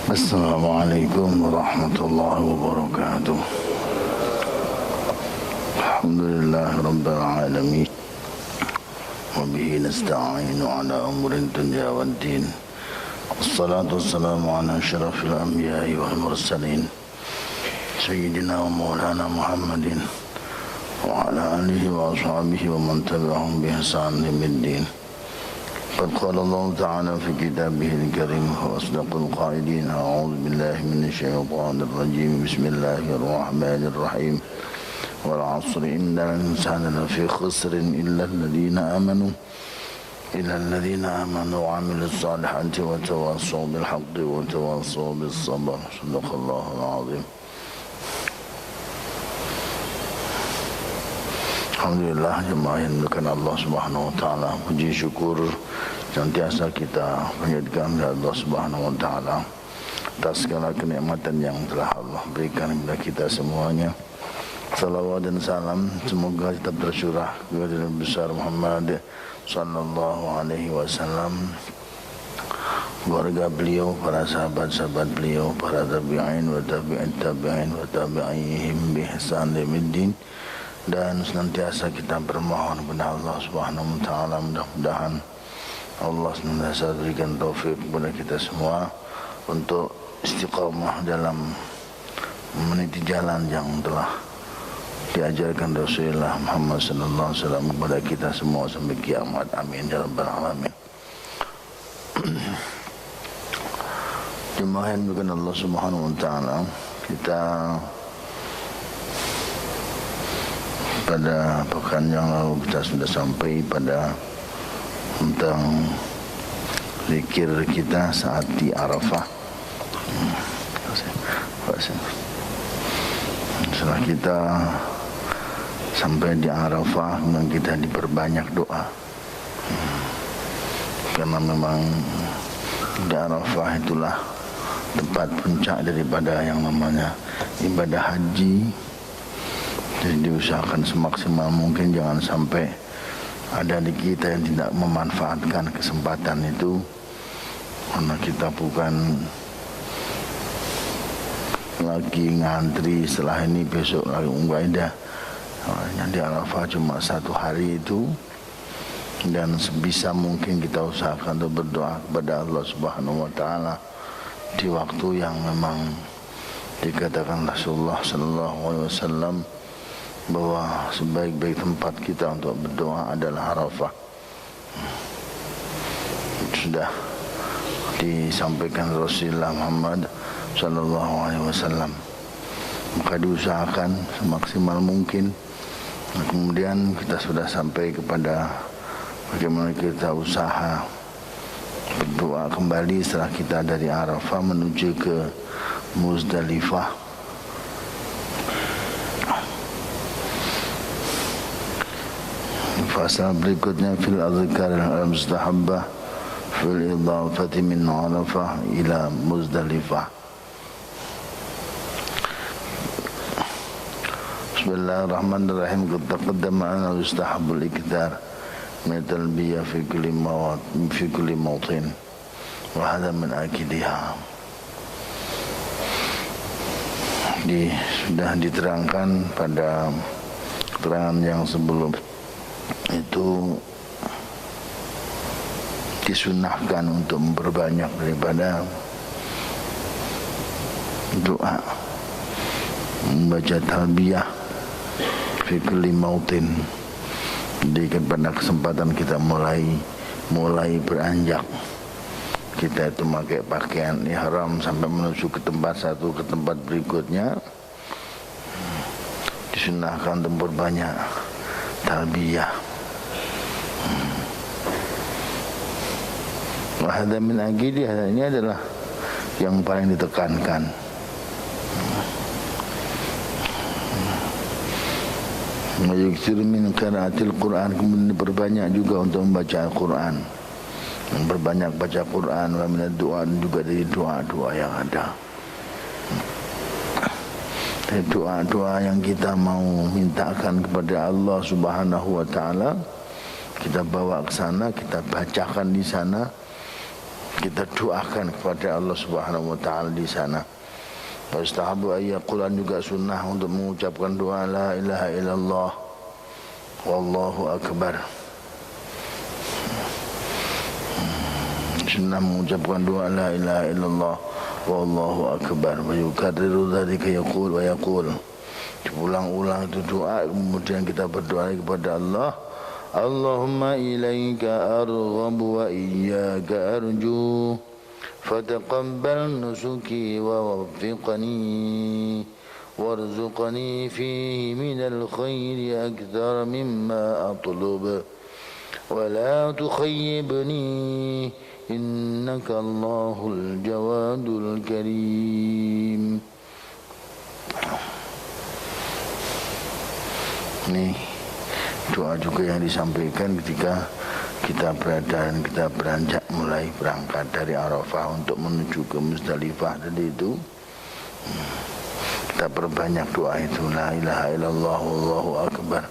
Assalamualaikum warahmatullahi wabarakatuh. Alhamdulillah rabbil alamin. Wa bihi nasta'inu ala umurin dunya waddin. Wassalatu wassalamu ala asyrafil anbiya'i wal mursalin Sayyidina wa maulana Muhammadin wa ala alihi wa ashabihi wa man tabi'ahum bi ihsan ila yaumid. قد قال الله تعالى في كتابه الكريم وأصدق القائلين أعوذ بالله من الشيطان الرجيم بسم الله الرحمن الرحيم والعصر إن الإنسان لفي خسر إلا الذين آمنوا وعملوا الصالحات وتواصوا بالحق وتواصوا بالصبر صدق الله العظيم. Alhamdulillah jemaah yang dimuliakan Allah Subhanahu wa taala, puji syukur senantiasa kita panjatkan kepada Allah Subhanahu wa taala atas segala kenikmatan yang telah Allah berikan kepada kita semuanya. Salawat dan salam semoga tetap tercurah kepada Nabi besar Muhammad sallallahu alaihi wasallam, keluarga beliau, para sahabat-sahabat beliau, para tabi'in wa tabi'in tabi'in wa tabi'ihim bi ihsan ila yaumid. Dan senantiasa kita bermohon kepada Allah Subhanahu wa taala, mudah-mudahan Allah senantiasa berikan taufik kepada kita semua untuk istiqamah dalam meniti jalan yang telah diajarkan Rasulullah Muhammad sallallahu alaihi wasallam kepada kita semua sampai kiamat. Amin ya rabbal alamin. Jemaah yang dimuliakan Allah Subhanahu wa taala, kita pada pekan yang lalu kita sudah sampai pada tentang zikir kita saat di Arafah. Setelah kita sampai di Arafah, memang kita diperbanyak doa, karena memang di Arafah itulah tempat puncak daripada yang namanya ibadah haji. Jadi diusahakan semaksimal mungkin jangan sampai ada di kita yang tidak memanfaatkan kesempatan itu, karena kita bukan lagi ngantri setelah ini besok lagi umrah. Yang di Arafah cuma 1 hari itu, dan sebisa mungkin kita usahakan untuk berdoa kepada Allah Subhanahu wa taala di waktu yang memang dikatakan Rasulullah sallallahu alaihi wasallam bahwa sebaik-baik tempat kita untuk berdoa adalah Arafah. Sudah disampaikan Rasulullah Muhammad sallallahu alaihi wasallam, maka diusahakan semaksimal mungkin. Kemudian kita sudah sampai kepada bagaimana kita usaha berdoa kembali setelah kita dari Arafah menuju ke Muzdalifah. Pasal berikutnya fil azkar al-mustahabbah fil idafati min Arafah ila Muzdalifah. Bismillahirrahmanirrahim. Qad taqaddama anna yustahabbu al-ikthar min talbiyah fi kulli mawtin wa hadha min akidiha. Sudah diterangkan pada keterangan yang sebelum itu, disunahkan untuk memperbanyak daripada doa, membaca talbiyah fi kulli mautin. Jadi pada kesempatan kita mulai beranjak, kita itu memakai pakaian ihram sampai menuju ke tempat satu ke tempat berikutnya, disunahkan untuk memperbanyak talbiyah. Wahada min agidi, ini adalah yang paling ditekankan. Mayuksir min qiraatil Quran, kemudian diperbanyak juga untuk membaca Al-Quran, memperbanyak baca Quran, wa min doa, juga dari doa-doa yang ada. Doa-doa yang kita mau mintakan kepada Allah Subhanahu wa taala, kita bawa ke sana, kita bacakan di sana. kita doakan kepada Allah Subhanahu wa taala di sana. Wastahabu ayyaqulan juga sunnah untuk mengucapkan doa la ilaha illallah wallahu akbar. Sunnah mengucapkan doa la ilaha illallah wallahu akbar. Wa yukarriru dzalika yaqul wa yaqul. Diulang-ulang itu doa, kemudian kita berdoa kepada Allah. Allahumma ilaika arghabu wa iyyaka arju. فتقبل نسكي ووفقني وارزقني فيه من الخير أكثر مما أطلب ولا تخيبني إنك الله الجواد الكريم. Ini doa juga yang disampaikan ketika kita berada dan kita beranjak mulai berangkat dari Arafah untuk menuju ke Muzdalifah tadi itu. Kita perbanyak doa itu la ilaha illallah wallahu akbar.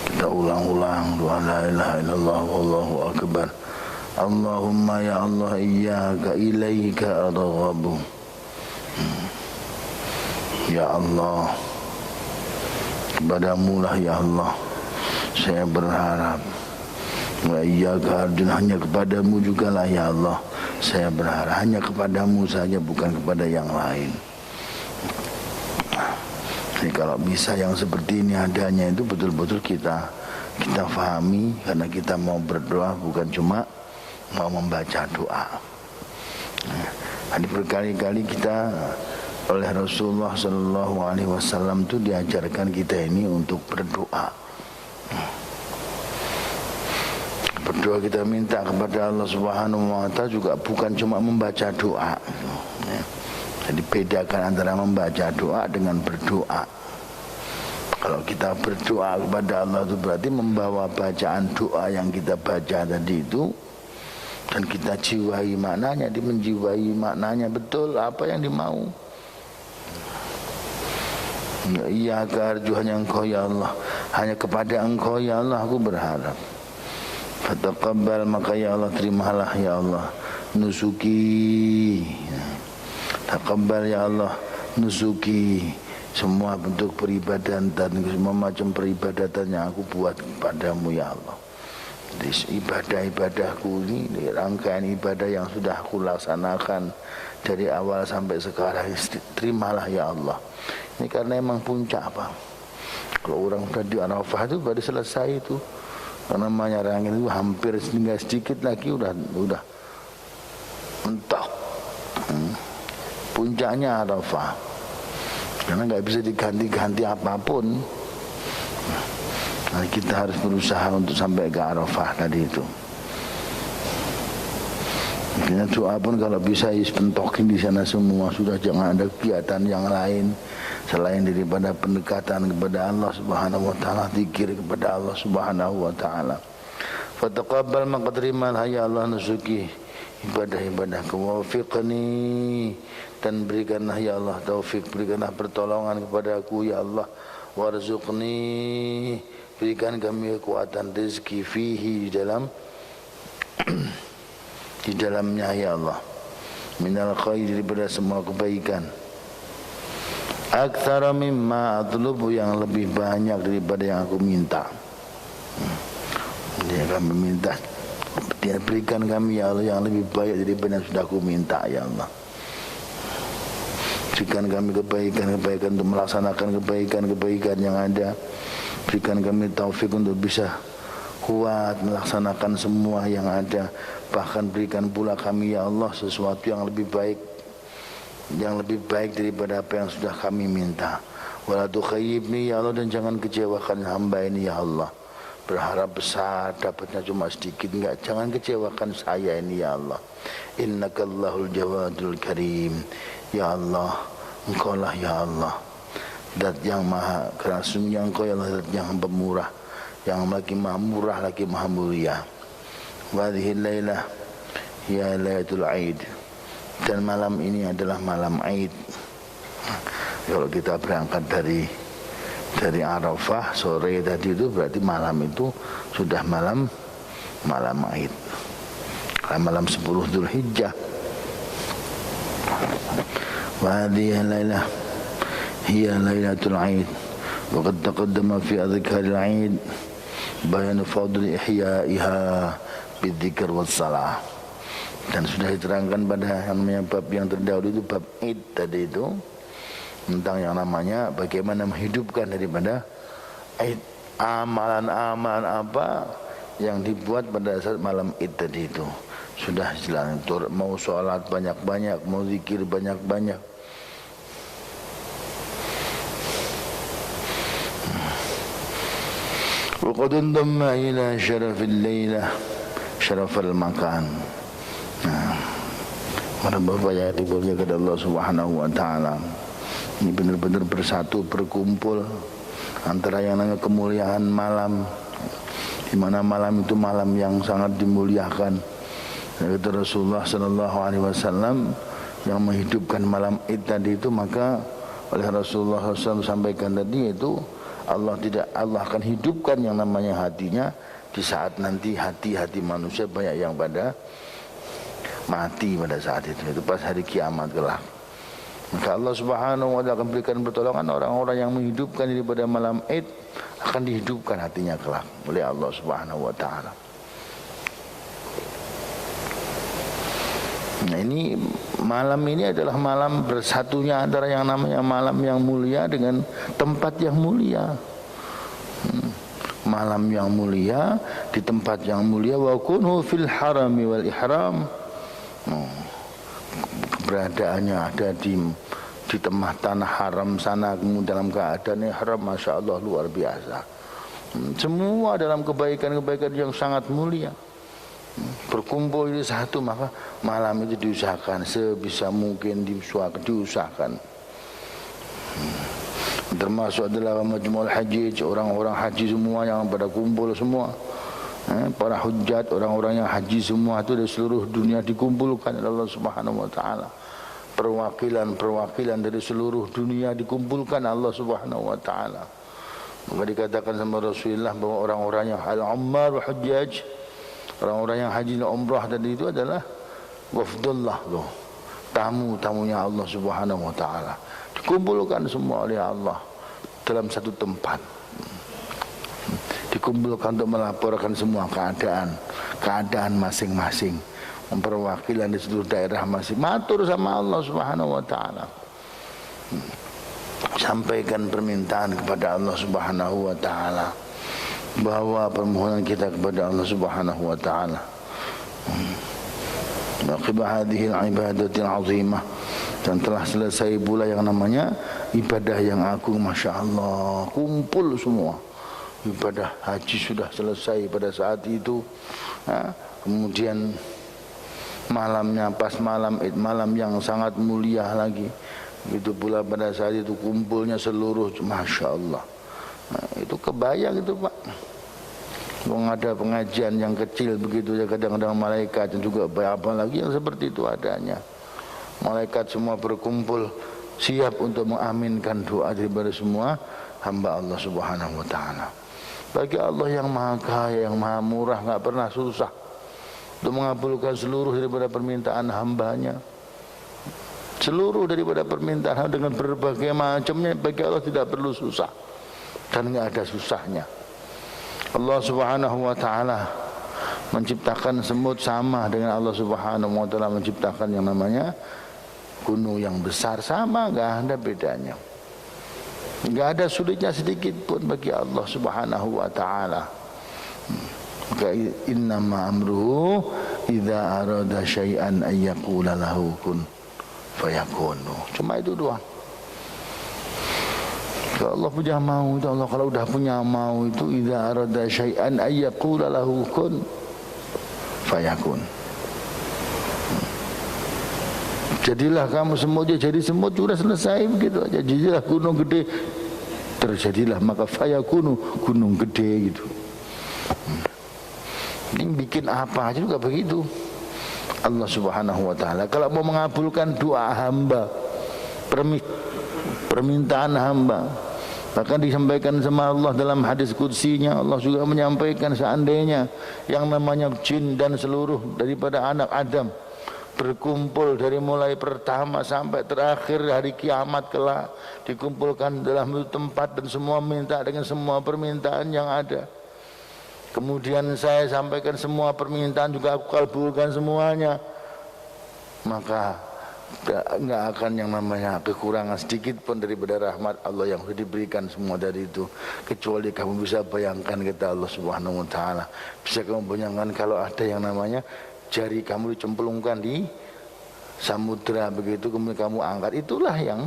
Kita ulang-ulang doa la ilaha illallah wallahu akbar. Allahumma ya Allah iyyaka ilaika arghabu. Ya Allah, kepadamu lah ya Allah saya berharap. Wa iyyaka arjun, hanya kepadamu jugalah ya Allah saya berharap, hanya kepadamu saja bukan kepada yang lain. Jadi kalau bisa yang seperti ini adanya itu betul-betul kita fahami, karena kita mau berdoa bukan cuma mau membaca doa. Nah, berkali-kali kita oleh Rasulullah Sallallahu Alaihi Wasallam itu diajarkan kita ini untuk berdoa. Berdoa kita minta kepada Allah Subhanahu wa taala juga bukan cuma membaca doa. Jadi bedakan antara membaca doa dengan berdoa. Kalau kita berdoa kepada Allah itu berarti membawa bacaan doa yang kita baca tadi itu, dan kita jiwai maknanya, menjiwai maknanya betul apa yang dimau. Iya karju hanya Engkau ya Allah, hanya kepada Engkau ya Allah aku berharap. Fataqabbal, maka ya Allah terimalah ya Allah nusuki. Taqabbal ya Allah nusuki, semua bentuk peribadatan dan semua macam peribadatan yang aku buat kepadamu ya Allah. Jadi ibadah-ibadahku ini, rangkaian ibadah yang sudah aku laksanakan dari awal sampai sekarang, terimalah ya Allah. Ini karena emang puncak apa? Kalau orang sudah di Arafah itu baru selesai itu. Karena namanya rangkaian itu hampir tinggal sedikit lagi udah mentok. Puncaknya Arafah. Karena nggak bisa diganti-ganti apapun. Nah, kita harus berusaha untuk sampai ke Arafah tadi itu. Makanya doa pun kalau bisa pentokin di sana semua, sudah jangan ada kegiatan yang lain selain daripada pendekatan kepada Allah Subhanahu wa taala, zikir kepada Allah Subhanahu wa taala. Fataqabbal, maka terimalah ya Allah nusuki, ibadah-ibadahku. Wafiqni, dan berikanlah ya Allah taufik, berikanlah pertolongan kepada aku ya Allah. Warzuqni, berikan kami kekuatan rezeki fihi, di dalamnya ya Allah, minal khair, daripada semua kebaikan. Aktsara mimma atlubu, yang lebih banyak daripada yang aku minta. Dia akan meminta, dia berikan kami ya Allah yang lebih baik daripada yang sudah aku minta ya Allah. Berikan kami kebaikan untuk melaksanakan kebaikan yang ada. Berikan kami taufik untuk bisa kuat melaksanakan semua yang ada. Bahkan berikan pula kami ya Allah sesuatu yang lebih baik daripada apa yang sudah kami minta. Wala tukhayyibni ya Allah, dan jangan kecewakan hamba ini ya Allah. Berharap besar dapatnya cuma sedikit, enggak, jangan kecewakan saya ini ya Allah. Innakallahul jawadul karim. Ya Allah, Engkau lah ya Allah, zat yang maha kerasum, yang Engkau ya Allah, zat yang pemurah, yang lagi maha murah, lagi maha mulia. Wadhil laylah ya laylatul aid, dan malam ini adalah malam Aid. Kalau kita berangkat dari Arafah sore tadi itu berarti malam itu sudah malam Aid. malam 10 Dzulhijjah. Wa hadhihi lailah hiya lailatul Aid. Wa qad taqaddama fi adhkaril Aid bayan fadli ihya'iha bidzikr was salah. Dan sudah diterangkan pada yang namanya bab yang terdahulu itu bab Id tadi itu, tentang yang namanya bagaimana menghidupkan daripada Id, amalan-amalan apa yang dibuat pada saat malam Id tadi itu. Sudah jelas, mau sholat banyak-banyak, mau zikir banyak-banyak. Wa qad indamma ila syarafil lailah syarafal makan. Para bapak yang dimuliakan Allah Subhanahu wa taala, ini benar-benar bersatu, berkumpul antara yang namanya kemuliaan malam, di mana malam itu malam yang sangat dimuliakan. Kata Rasulullah sallallahu alaihi wasallam yang menghidupkan malam Id tadi itu, maka oleh Rasulullah SAW sampaikan tadi itu Allah akan hidupkan yang namanya hatinya di saat nanti hati-hati manusia banyak yang pada mati pada saat itu pas hari kiamat kelak. Maka Allah Subhanahu wa taala akan berikan pertolongan orang-orang yang menghidupkan daripada malam Id, akan dihidupkan hatinya kelak oleh Allah Subhanahu wa taala. Nah, ini malam ini adalah malam bersatunya antara yang namanya malam yang mulia dengan tempat yang mulia. Malam yang mulia di tempat yang mulia, wa kunu fil harami wal ihram. Keberadaannya ada di tengah tanah haram sana, kemudian dalam keadaan ihram, masya Allah luar biasa. Semua dalam kebaikan-kebaikan yang sangat mulia. Berkumpul di satu, maka malam itu diusahakan sebisa mungkin diusahakan. Termasuk adalah majmu'ul haji, orang-orang haji semua yang pada kumpul semua. Para hujjat, orang-orang yang haji semua itu dari seluruh dunia dikumpulkan oleh Allah Subhanahu wa taala. Perwakilan dari seluruh dunia dikumpulkan Allah Subhanahu wa taala. Maka dikatakan sama Rasulullah bahwa orang-orang yang al-ummar wal hujjaj, orang-orang yang haji dan umrah tadi itu adalah wafdullah, tamu-tamunya Allah Subhanahu wa taala. Dikumpulkan semua oleh Allah dalam satu tempat. Dikumpulkan untuk melaporkan semua keadaan masing-masing, memperwakilan di seluruh daerah masing, matur sama Allah Subhanahu wa taala, sampaikan permintaan kepada Allah Subhanahu wa taala, bawa permohonan kita kepada Allah Subhanahu wa taala. Aqibah hadhihi al-ibadatil azimah, dan telah selesai pula yang namanya ibadah yang agung, masya Allah, kumpul semua. Ibadah haji sudah selesai pada saat itu. Kemudian malamnya pas malam Id, malam yang sangat mulia lagi. Itu pula pada saat itu kumpulnya seluruh, masya Allah. Itu kebayang itu Pak. Ada pengajian yang kecil begitu ya, kadang-kadang malaikat dan juga apa lagi yang seperti itu adanya. Malaikat semua berkumpul siap untuk mengaminkan doa daripada semua hamba Allah Subhanahu wa taala. Bagi Allah yang maha kaya, yang maha murah, enggak pernah susah untuk mengabulkan seluruh daripada permintaan hambanya. Seluruh daripada permintaan dengan berbagai macamnya, bagi Allah tidak perlu susah dan enggak ada susahnya. Allah Subhanahu wa taala menciptakan semut sama dengan Allah Subhanahu wa taala menciptakan yang namanya gunung yang besar, sama, enggak ada bedanya. Enggak ada sulitnya sedikit pun bagi Allah Subhanahu wa taala. Maka innama amruhu idza arada syai'an ay yaqula lahu kun fayakun. Cuma itu doang. Kalau Allah punya mau itu, Allah kalau udah punya mau itu idza arada syai'an ay yaqula lahu kun fayakun. Jadilah kamu semut, jadi semut sudah selesai begitu aja. Jadilah gunung gede, terjadilah maka fayakunu, gunung gede gitu. Ini bikin apa aja juga begitu. Allah Subhanahu wa taala kalau mau mengabulkan doa hamba, permintaan hamba, Bahkan disampaikan sama Allah dalam hadis qudsinya, Allah juga menyampaikan seandainya yang namanya jin dan seluruh daripada anak Adam berkumpul dari mulai pertama sampai terakhir hari kiamat kelak, dikumpulkan dalam satu tempat dan semua minta dengan semua permintaan yang ada. Kemudian saya sampaikan semua permintaan juga aku kabulkan semuanya, maka enggak akan yang namanya kekurangan sedikit pun daripada rahmat Allah yang sudah diberikan semua dari itu, kecuali kamu bisa bayangkan kata Allah Subhanahu wa taala. Bisa kamu bayangkan kalau ada yang namanya jari kamu dicemplungkan di samudra begitu, kemudian kamu angkat, itulah yang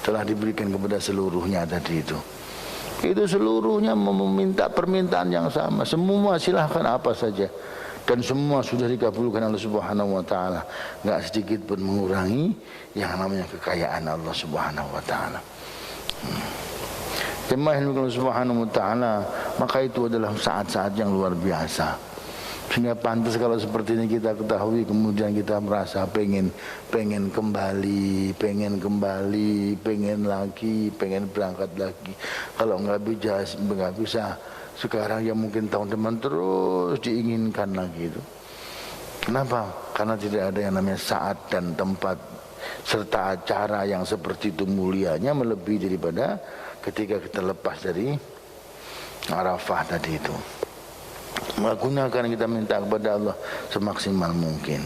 telah diberikan kepada seluruhnya tadi itu. Itu seluruhnya meminta permintaan yang sama, semua silahkan apa saja, dan semua sudah dikabulkan Allah Subhanahu wa taala. Enggak sedikit pun mengurangi yang namanya kekayaan Allah Subhanahu wa taala. Jemaah Allah Subhanahu wa taala, maka itu adalah saat-saat yang luar biasa. Sehingga pantas kalau seperti ini kita ketahui, kemudian kita merasa pengen kembali, pengen lagi, pengen berangkat lagi. Kalau nggak bisa sekarang ya mungkin tahun depan terus diinginkan lagi itu. Kenapa? Karena tidak ada yang namanya saat dan tempat serta acara yang seperti itu mulianya melebihi daripada ketika kita lepas dari Arafah tadi itu. Gunakan kita minta kepada Allah semaksimal mungkin.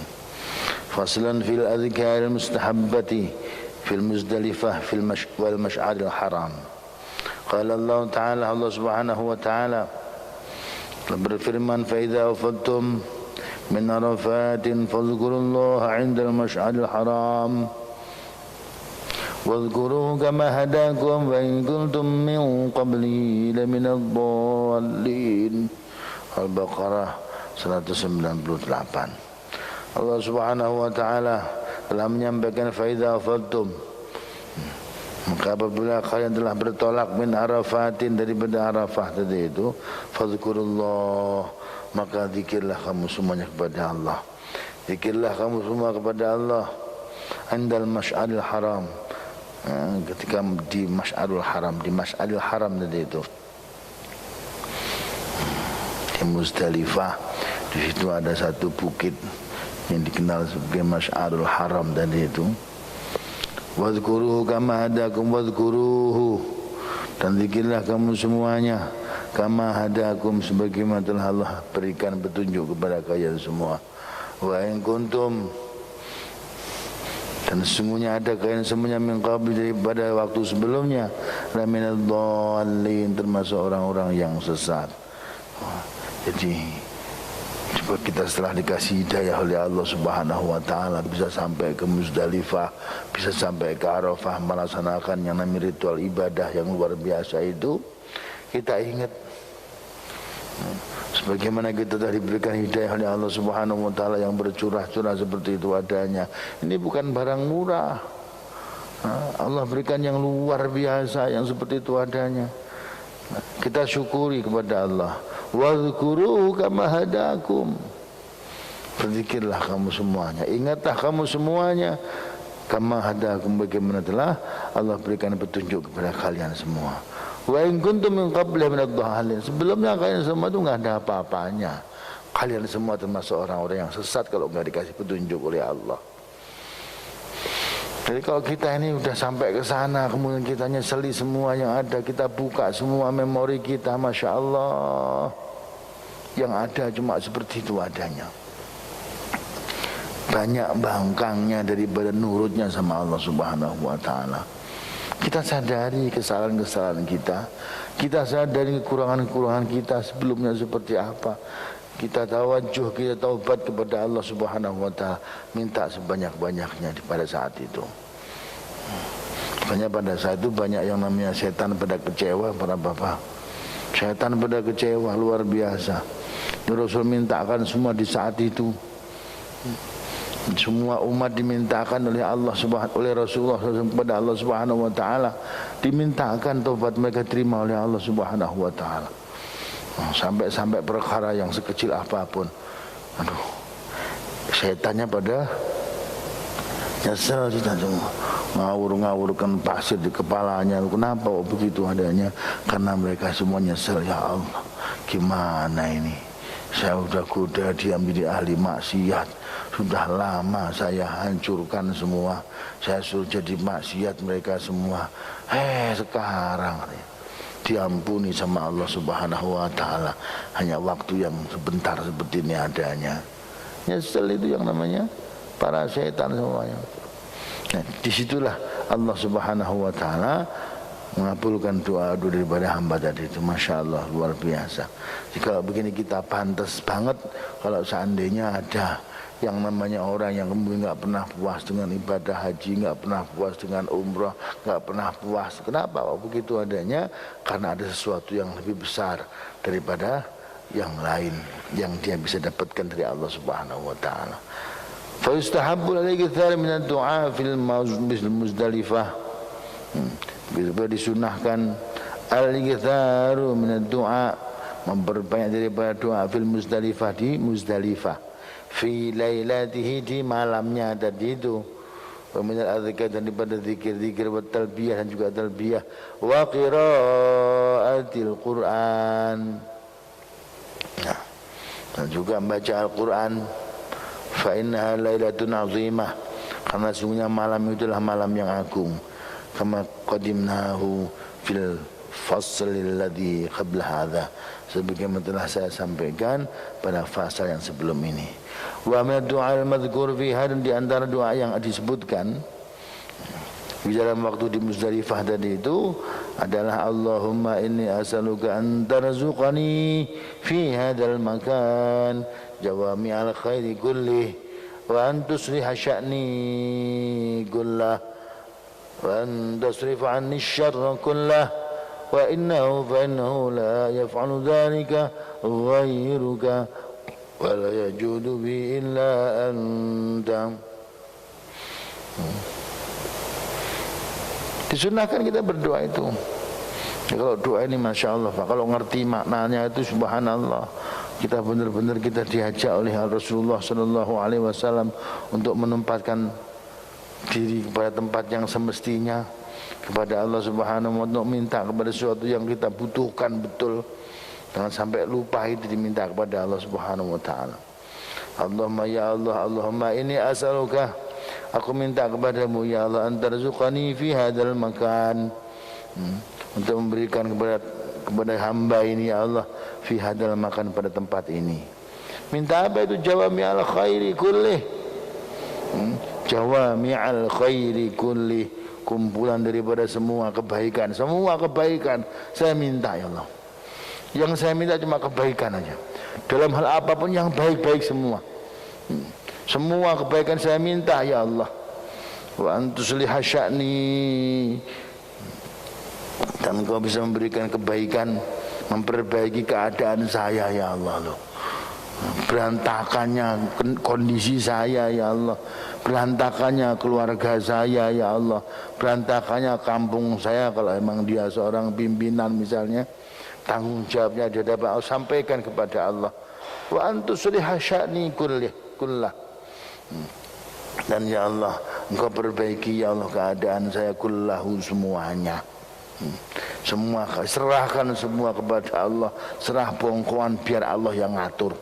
Faslan fil adhkar mustahabbati fil Muzdalifah wal mash'aril haram. Qala Allah Ta'ala, Allah Subhanahu wa Ta'ala berfirman, fa idza afadtum min arafatin fadhkurullaha 'indal mash'aril haram wadhkuruhu kama hadakum wa in kuntum min qablihi laminadh dhallin. Al-Baqarah 198. Allah Subhanahu wa taala telah menyampaikan fa idza afadtum, maka apabila kalian telah bertolak min arafatin daripada Arafah tadi itu, fadzkurullah, maka zikirlah kamu semuanya kepada Allah. Zikirlah kamu semua kepada Allah indal masy'aril haram, ketika di masy'arul haram, di masy'aril haram tadi itu di Muzdalifah. Di situ ada satu bukit yang dikenal sebagai Masy'arul Haram tadi itu. Wadhkuruhu kama hadakum wadhkuruhu, dan zikirlah kamu semuanya kama hadakum, sebagaimana telah Allah berikan petunjuk kepada kalian semua. Wa in kuntum, dan sesungguhnya ada kalian semuanya min qabli, daripada waktu sebelumnya, laminadh dhallin, termasuk orang-orang yang sesat. Jadi coba kita setelah dikasih hidayah oleh Allah Subhanahu wa taala bisa sampai ke Muzdalifah, bisa sampai ke Arafah, melaksanakan yang namanya ritual ibadah yang luar biasa itu, kita ingat sebagaimana kita telah diberikan hidayah oleh Allah Subhanahu wa taala yang bercurah-curah seperti itu adanya. Ini bukan barang murah. Allah berikan yang luar biasa yang seperti itu adanya. Kita syukuri kepada Allah. Wadhkuruhu kama hadakum, berzikirlah kamu semuanya, ingatlah kamu semuanya kama hadakum, bagaimana telah Allah berikan petunjuk kepada kalian semua. Wa in kuntum min qabli minadh dhallin, sebelumnya kalian semua itu enggak ada apa-apanya. Kalian semua termasuk orang-orang yang sesat kalau enggak dikasih petunjuk oleh Allah. Jadi kalau kita ini sudah sampai ke sana, kemudian kita nyeseli semua yang ada, kita buka semua memori kita, Masya Allah, yang ada cuma seperti itu adanya. Banyak bangkangnya daripada nurutnya sama Allah Subhanahu wa taala. Kita sadari kesalahan-kesalahan kita sadari kekurangan-kekurangan kita sebelumnya seperti apa. Kita tawajuh, kita taubat kepada Allah Subhanahu wa taala, minta sebanyak-banyaknya pada saat itu. Makanya pada saat itu banyak yang namanya setan pada kecewa para bapak. Setan pada kecewa luar biasa. Rasul mintakan semua di saat itu. Semua umat dimintakan oleh Allah oleh Rasulullah kepada Allah Subhanahu wa taala, dimintakan taubat mereka terima oleh Allah Subhanahu wa taala. Sampai perkara yang sekecil apapun, setannya pada Nyesel kita semua, ngawur-ngawurkan pasir di kepalanya. Kenapa begitu adanya? Karena mereka semua nyesel. Ya Allah, gimana ini? Saya sudah goda dia menjadi ahli maksiat. Sudah lama saya hancurkan semua. Saya suruh jadi maksiat mereka semua. Sekarang diampuni sama Allah Subhanahu wa Ta'ala. Hanya waktu yang sebentar seperti ini adanya. Nyesel itu yang namanya para setan semuanya. Nah, disitulah Allah Subhanahu wa Ta'ala mengabulkan doa daripada hamba tadi itu. Masya Allah, luar biasa. Jadi kalau begini kita pantas banget kalau seandainya ada yang namanya orang yang kemudian nggak pernah puas dengan ibadah haji, nggak pernah puas dengan umrah, nggak pernah puas. Kenapa? Begitu adanya karena ada sesuatu yang lebih besar daripada yang lain yang dia bisa dapatkan dari Allah Subhanahu wa Ta'ala. Fa yustahabbu al-ikthar min ad-du'a fil Muzdalifah. Disunahkan al-iktharu min ad-du'a, memperbanyak daripada doa fil Muzdalifah, di Muzdalifah, fi lailatihi, di malamnya tadi itu, wa min al-adhkar, dan daripada zikir-zikir, wa talbiyah, dan juga talbiyah, wa qiraatil Qur'an, nah, dan juga membaca Al-Quran. Fa innaha lailatun azimah, karena sungguhnya malam itu adalah malam yang agung. Kama qadimnahu fil faslil ladzi qabla hadza, sebagaimana telah saya sampaikan pada fasa yang sebelum ini. Wa min ad-du'a al-madhkur fi hadin, di antara doa yang disebutkan di dalam waktu di Muzdalifah tadi itu adalah Allahumma inni as'aluka an tarzuqani fi hadzal makan jawami'al khairi kullih wa an tusliha sya'ni kullah wa an tasrifa anni syarra kullah wa innahu la yaf'alu dhalika ghairuka wa la yajudu bi illa anta. Disunahkan kita berdoa itu. Ya, kalau doa ini Masya Allah, kalau ngerti maknanya itu subhanallah, kita benar-benar kita diajak oleh Rasulullah Sallallahu Alaihi Wasallam untuk menempatkan diri kepada tempat yang semestinya kepada Allah Subhanahu wa Ta'ala, untuk minta kepada sesuatu yang kita butuhkan betul. Jangan sampai lupa itu diminta kepada Allah Subhanahu wa Ta'ala. Allahumma ya Allah, Allahumma ini as'aluka, aku minta kepadamu ya Allah, antarzuqani fi hadzal makan, untuk memberikan kepada hamba ini ya Allah, fi hadzal makan, pada tempat ini. Minta apa itu? Jawami'al khairi kullih, jawami'al khairi kullih, kumpulan daripada semua kebaikan. Semua kebaikan saya minta ya Allah. Yang saya minta cuma kebaikan aja, dalam hal apapun yang baik-baik semua. Semua kebaikan saya minta ya Allah. Wa antusliha sya'ni, dan Engkau bisa memberikan kebaikan, memperbaiki keadaan saya ya Allah. Berantakannya kondisi saya ya Allah, berantakannya keluarga saya ya Allah, berantakannya kampung saya. Kalau memang dia seorang pimpinan misalnya, tanggung jawabnya dia dapat sampaikan kepada Allah. Wa antusliha sya'ni kullah, dan ya Allah Engkau perbaiki ya Allah keadaan saya kullahu, semuanya. Semua serahkan semua kepada Allah, serah bongkoan biar Allah yang ngatur.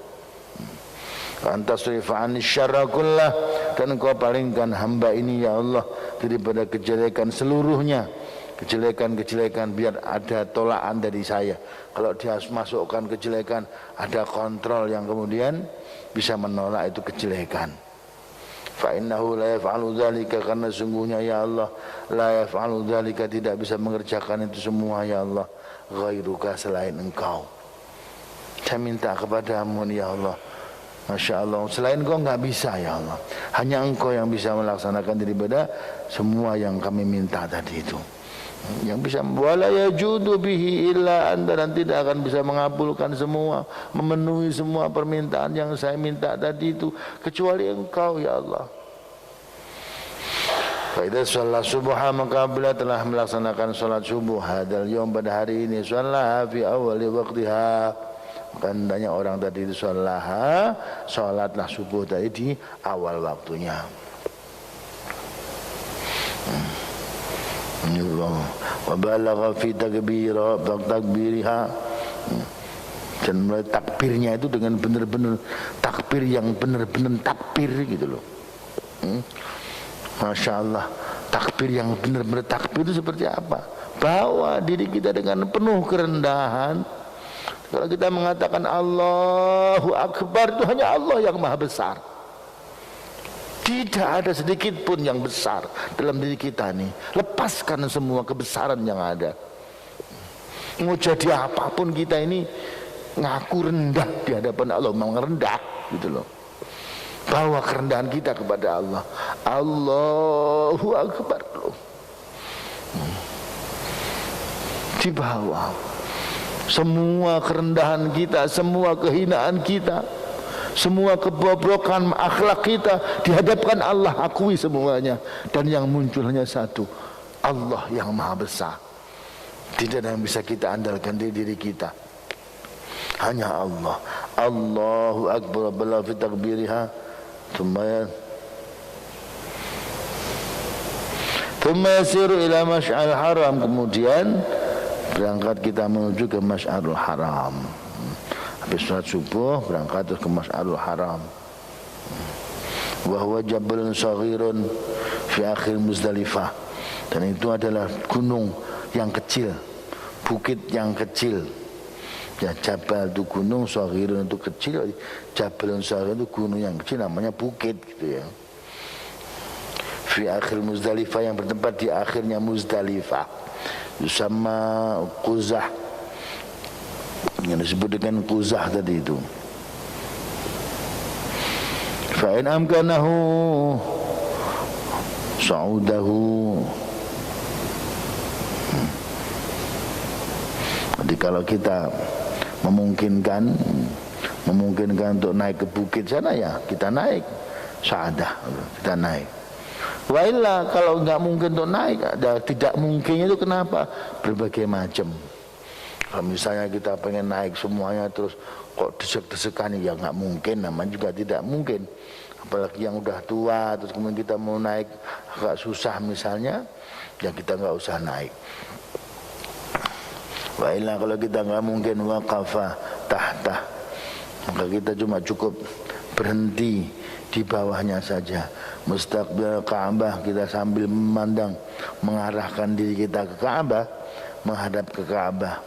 Antasrifa anni syarra kullah, dan Engkau palingkan hamba ini ya Allah daripada kejelekan seluruhnya. Kejelekan-kejelekan biar ada tolakan dari saya. Kalau dia masukkan kejelekan, ada kontrol yang kemudian bisa menolak itu kejelekan. Fa innahu la yaf'alu dzalika, karena sungguhnya ya Allah la yaf'alu dzalika, tidak bisa mengerjakan itu semua ya Allah, ghairuka, selain Engkau. Saya minta kepadamu ya Allah, Masya Allah, selain Engkau enggak bisa ya Allah. Hanya Engkau yang bisa melaksanakan daripada semua yang kami minta tadi itu. Yang bisa wala yajudu bihi illa anta, dan tidak akan bisa mengabulkan semua, memenuhi semua permintaan yang saya minta tadi itu kecuali Engkau ya Allah. Fa idza shalla subha, maka bila telah melaksanakan salat subuh hadal yaum, pada hari ini, shalla fi awali waqtiha, kan banyak orang tadi itu salatlah subuh tadi di awal waktunya. Wa balagha fi takbiriha, dan mulai takbirnya itu dengan benar-benar takbir yang benar-benar takbir gitu loh. Masya Allah, takbir yang benar-benar takbir itu seperti apa? Bawa diri kita dengan penuh kerendahan. Kalau kita mengatakan Allahu Akbar, itu hanya Allah yang maha besar. Tidak ada sedikit pun yang besar dalam diri kita nih. Lepaskan semua kebesaran yang ada. Mau jadi apapun kita ini ngaku rendah di hadapan Allah, memang rendah gitu loh. Bawa kerendahan kita kepada Allah. Allahu Akbar loh. Dibawa semua kerendahan kita, semua kehinaan kita, semua kebobrokan akhlak kita dihadapkan Allah, akui semuanya. Dan yang muncul hanya satu, Allah yang maha besar. Tidak ada yang bisa kita andalkan di diri kita, hanya Allah. Allahu Akbar bala fi takbiriha, thumma yasiru ila masy'aril haram, kemudian berangkat kita menuju ke Masy'arul Haram. Habis sholat subuh berangkat terus ke Masy'arul Haram. Wa huwa jabalun saghirun fi akhir Muzdalifah, dan itu adalah gunung yang kecil, bukit yang kecil. Ya, Jabal itu gunung, saghirun itu kecil, Jabalun saghirun itu gunung yang kecil, namanya bukit gitu ya. Fi akhir Muzdalifah, yang bertempat di akhirnya Muzdalifah. Sama Quzah, yang disebut dengan Quzah tadi itu. Fa in amkanahu sa'udahu, jadi kalau kita memungkinkan untuk naik ke bukit sana, ya kita naik sa'adah, kita naik. Wa illa, kalau enggak mungkin untuk naik, ada tidak mungkinnya itu kenapa? Berbagai macam. Kalau misalnya kita pengen naik semuanya terus kok desek-desekan, ya enggak mungkin, namanya juga tidak mungkin. Apalagi yang udah tua terus kemudian kita mau naik agak susah misalnya, ya kita enggak usah naik. Wa illa, kalau kita enggak mungkin waqafa tahta, maka kita cuma cukup berhenti di bawahnya saja. Mustaqbil Ka'bah, kita sambil memandang, mengarahkan diri kita ke Ka'bah, menghadap ke Ka'bah.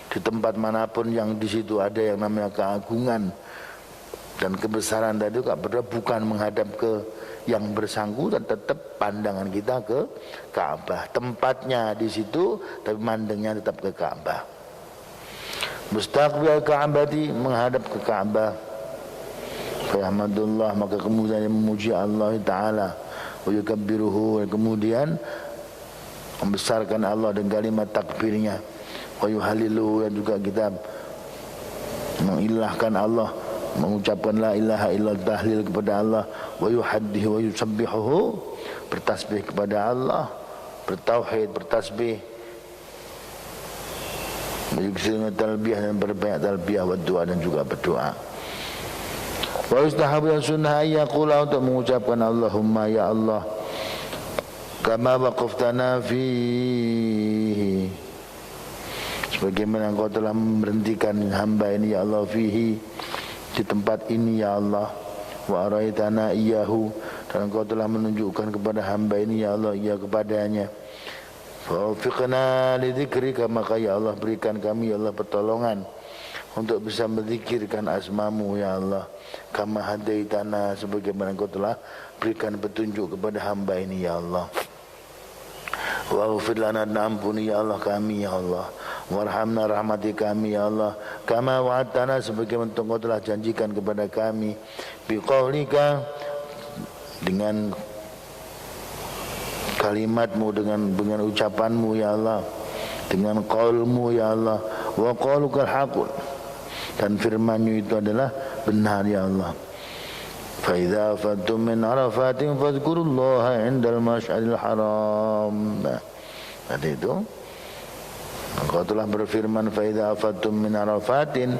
Di tempat manapun yang di situ ada yang namanya keagungan dan kebesaran tadi, bukan menghadap ke yang bersangkutan, tetap pandangan kita ke Ka'bah. Tempatnya di situ, tapi mandangnya tetap ke Ka'bah. Mustaqbil Ka'bati, menghadap ke Ka'bah. Alhamdulillah, maka kemudian memuji Allah Ta'ala, wa yukabbiruhu, kemudian membesarkan Allah dengan kalimat takbirnya, wa yuhaliluhu, dan juga kita mengilahkan Allah, mengucapkan la ilaha illallah, tahlil kepada Allah, wa yuhaddihi wa yusabbihuhu, bertasbih kepada Allah, bertauhid, bertasbih, mengucapkan talbiyah, dan berbanyak talbiyah, wa doa, dan juga berdoa. Wa yustahabu, dan sunnah yaqula, untuk mengucapkan Allahumma, ya Allah, kama waqaftana fihi, sebagaimana engkau telah memberhentikan hamba ini ya Allah, fihi, di tempat ini ya Allah, wa araitana iyahu, dan engkau telah menunjukkan kepada hamba ini ya Allah, ya kepadanya. Fa wafiqna li dzikrika, maka ya Allah berikan kami ya Allah pertolongan untuk bisa menzikirkan asmamu ya Allah, kama hadaitana, sebagaimana engkau telah berikan petunjuk kepada hamba ini ya Allah. Wa ghfir lana, ampuni ya Allah kami ya Allah, warhamna, rahmati kami ya Allah, kama wa'adtana, sebagaimana engkau telah janjikan kepada kami, biqaulika, dengan kalimatmu, dengan ucapanmu ya Allah, dengan qaulmu ya Allah, wa qaulukal haqq, dan firman-Mu itu adalah benar ya Allah. Fa idza afattum min arafatin fadhkurullaha 'indal masy'aril haram. Tadi itu engkau telah berfirman, fa idza afattum min arafatin,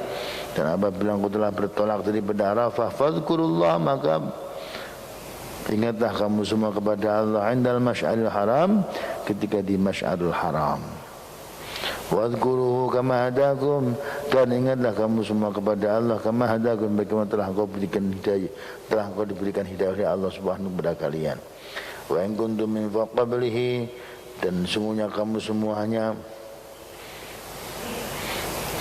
dan apabila engkau telah bertolak daripada Arafah, fadhkurullah, maka Ingatlah kamu semua kepada Allah indal masy'aril haram, ketika di masy'arul haram. Wadhkuruhu kama hadakum, dan ingatlah kamu semua kepada Allah kama hadakum, bagaimana telah engkau diberikan hidayah oleh Allah Subhanahu kepada kalian. Wa in kuntum min qablihi, dan sungguhnya kamu semuanya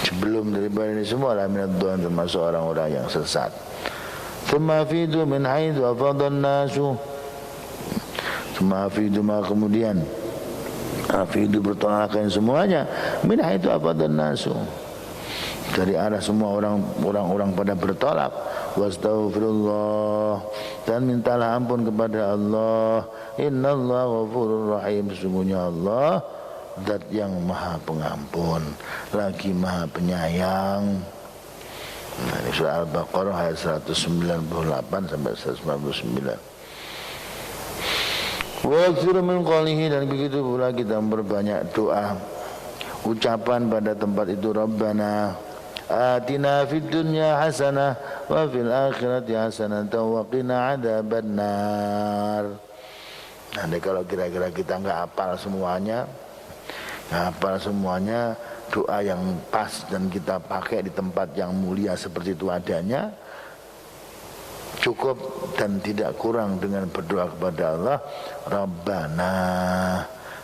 sebelum daripada ini semua lah minad dhalin, termasuk orang-orang yang sesat. Tsumma afidu min haitsu afadhan nasu, tsumma afidu, kemudian afidu bertolakkan semuanya min haitsu afadhan nasu, dari arah semua orang-orang pada bertolak. Wastaghfirullah, dan mintalah ampun kepada Allah. Innallaha ghafurur rahim, sesungguhnya Allah zat yang maha pengampun lagi maha penyayang. Nah, ini surah Al-Baqarah ayat 198 sampai 199. Wa yaksiru min qawlihi, dan begitu pula kita memperbanyak doa ucapan pada tempat itu. Rabbana atina fid dunya hasanah wa fil akhirati hasanah wa qina adzabannar. Nanti kalau kira-kira kita enggak hafal semuanya, doa yang pas dan kita pakai di tempat yang mulia seperti itu adanya, cukup dan tidak kurang dengan berdoa kepada Allah. Rabbana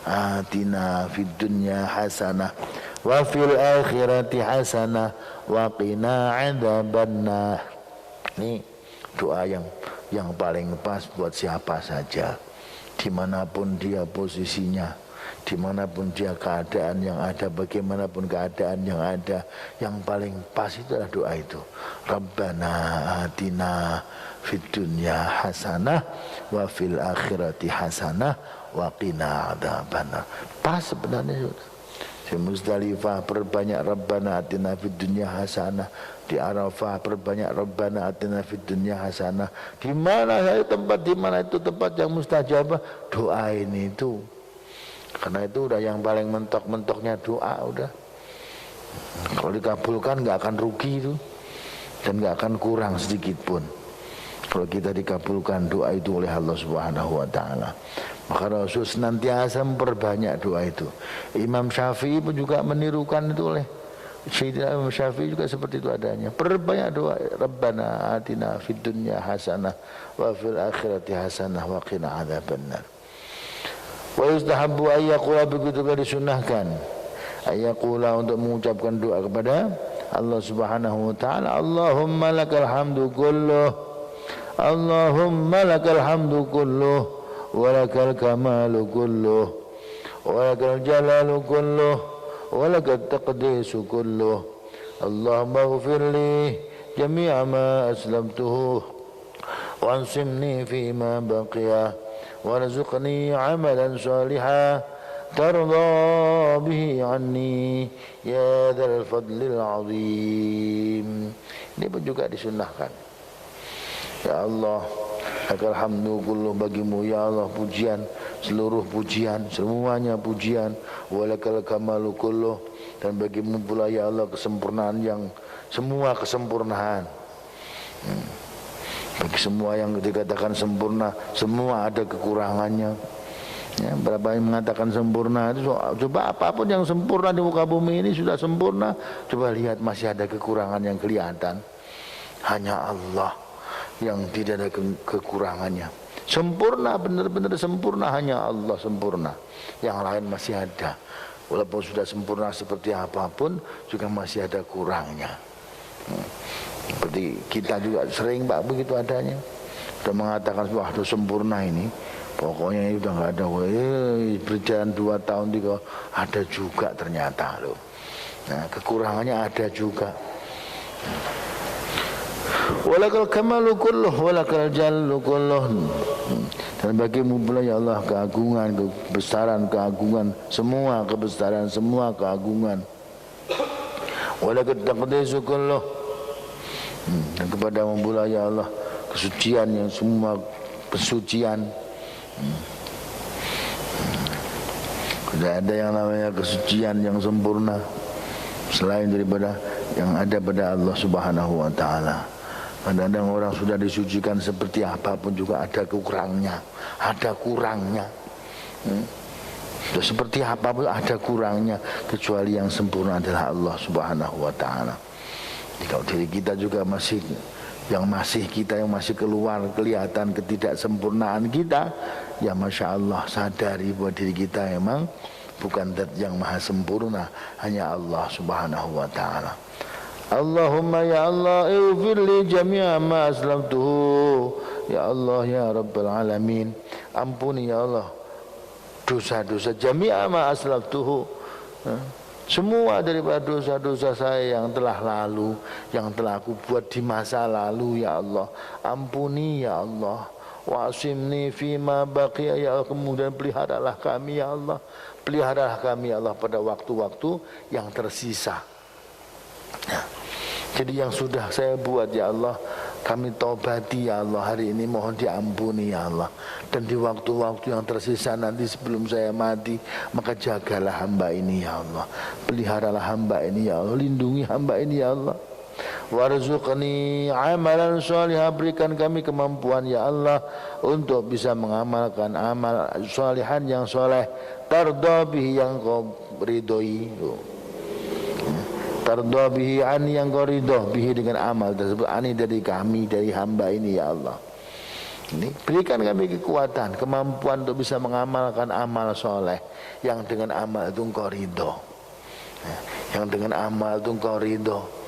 atina fid dunya hasanah wa fil akhirati hasanah wa qina adzabannar. Ini doa yang paling pas buat siapa saja, dimanapun dia posisinya, dimanapun dia keadaan yang ada, bagaimanapun keadaan yang ada, yang paling pas itu adalah doa itu. Rabbana atina fid dunya hasanah wa fil akhirati hasanah wa qina adzabannar. Pas sebenarnya. Di Muzdalifah perbanyak Rabbana atina fid dunya hasanah, di Arafah perbanyak Rabbana atina fid dunya hasanah. Di mana itu tempat yang mustajabah, doa ini itu. Karena itu udah yang paling mentok-mentoknya doa udah. Kalau dikabulkan nggak akan rugi itu, dan nggak akan kurang sedikit pun. Kalau kita dikabulkan doa itu oleh Allah Subhanahu wa taala. Maka Rasul senantiasa memperbanyak doa itu. Imam Syafi'i pun juga menirukan itu oleh Sayyidina Imam Syafi'i juga seperti itu adanya. Perbanyak doa, Rabbana atina fid dunya hasanah wa fil akhirati hasanah wa qina adzabannar. Wa yustahabbu ayyaqula, begitu juga disunahkan ayyaqula, untuk mengucapkan doa kepada Allah Subhanahu wa taala. Allahumma lakal hamdu kulluh, Allahumma lakal hamdu kulluh, wa lakal kamalu kulluh, wa lakal jalalu kulluh, wa lakal taqdisu kulluh. Allahumma ighfirli jami'a ma aslamtuhu wa ansimni fima baqiya warzuqni amalan salihan tarda bihi anni ya dzal fadlil azim. Ini pun juga disunahkan. Ya Allah, lakal hamdu kulluh, bagimu ya Allah pujian, seluruh pujian, semuanya pujian. Walakal kamalu kulluh, dan bagimu pula ya Allah kesempurnaan yang semua kesempurnaan. Bagi semua yang dikatakan sempurna, semua ada kekurangannya. Ya, berapa yang mengatakan sempurna itu, coba apapun yang sempurna di muka bumi ini sudah sempurna, coba lihat masih ada kekurangan yang kelihatan. Hanya Allah yang tidak ada kekurangannya. Sempurna, benar-benar sempurna, hanya Allah sempurna. Yang lain masih ada. Walaupun sudah sempurna seperti apapun, juga masih ada kurangnya. Seperti kita juga sering Pak begitu adanya. Sudah mengatakan wah sudah sempurna ini, pokoknya ini sudah nggak ada. Berjalan 2 tahun 3 ada juga ternyata loh. Nah, kekurangannya ada juga. Walakal kamalu kulluh, walakal jallu kulluh, dan bagimu pula ya Allah keagungan, kebesaran, keagungan, semua kebesaran, semua keagungan. Walakal taqdisu kulluh, dan kepadamu pula ya Allah kesucian yang semua kesucian. Tidak ada yang namanya kesucian yang sempurna selain daripada yang ada pada Allah Subhanahu wa taala. Kadang-kadang orang sudah disucikan seperti apapun juga ada kurangnya, Sudah seperti apapun ada kurangnya, kecuali yang sempurna adalah Allah Subhanahu wa taala. Kalau diri kita juga masih keluar kelihatan ketidaksempurnaan kita, ya Masya Allah, sadari bahwa diri kita memang bukan zat yang maha sempurna, hanya Allah Subhanahu wa taala. Allahumma ya Allah ighfir li jami'a ma aslamtuhu, ya Allah ya Rabbal alamin, ampuni ya Allah dosa-dosa jami'a ma aslamtuhu, semua daripada dosa-dosa saya yang telah lalu, yang telah aku buat di masa lalu, ya Allah ampuni ya Allah. Wasimni fima baqiya, ya Allah, kemudian peliharalah kami ya Allah, peliharalah kami ya Allah pada waktu-waktu yang tersisa. Jadi yang sudah saya buat ya Allah, kami taubati ya Allah hari ini, mohon diampuni ya Allah. Dan di waktu-waktu yang tersisa nanti sebelum saya mati, maka jagalah hamba ini ya Allah, peliharalah hamba ini ya Allah, lindungi hamba ini ya Allah. Warzuqni amalan shalihah, berikan kami kemampuan ya Allah untuk bisa mengamalkan amal salihan yang soleh, tarda bihi, yang kau ridhoi, tarda bihi ani, yang kau ridho bihi dengan amal tersebut, ani dari kami, dari hamba ini ya Allah. Ini berikan kami kekuatan, kemampuan untuk bisa mengamalkan amal soleh yang dengan amal itu engkau ridho, yang dengan amal itu engkau ridho.